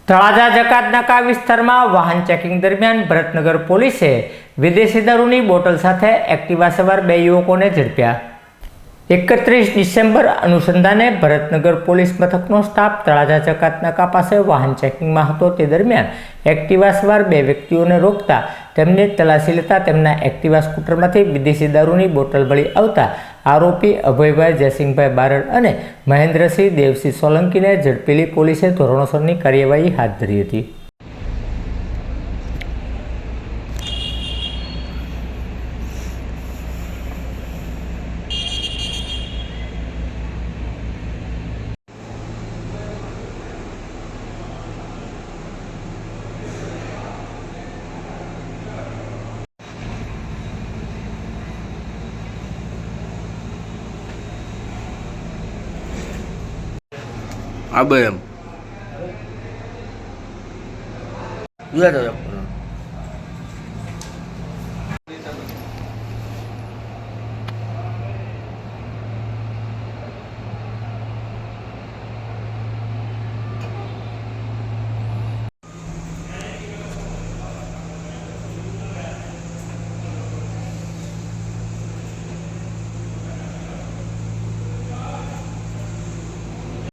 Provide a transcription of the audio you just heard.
તળાજા જકાતનાકા વિસ્તારમાં વાહન ચેકિંગ દરમિયાન ભરતનગર પોલીસે વિદેશી દારૂની બોટલ સાથે એક્ટિવા સવાર 2 યુવકોને ઝડપ્યા। 31 ડિસેમ્બર અનુસંધાને ભરતનગર પોલીસ મથકનો સ્ટાફ તળાજા જકાતનાકા પાસે વાહન ચેકિંગમાં હતો। તે દરમિયાન એક્ટિવા સવાર 2 વ્યક્તિઓને રોકતા તેમને તલાશી લેતા તેમના એક્ટિવા સ્કૂટરમાંથી વિદેશી દારૂની બોટલ મળી આવતા આરોપી અભયભાઈ જયસિંહભાઈ બારડ અને મહેન્દ્રસિંહ દેવસિંહ સોલંકીને ઝડપેલી પોલીસે ધોરણસરની કાર્યવાહી હાથ ધરી હતી। Apa ya? Iya,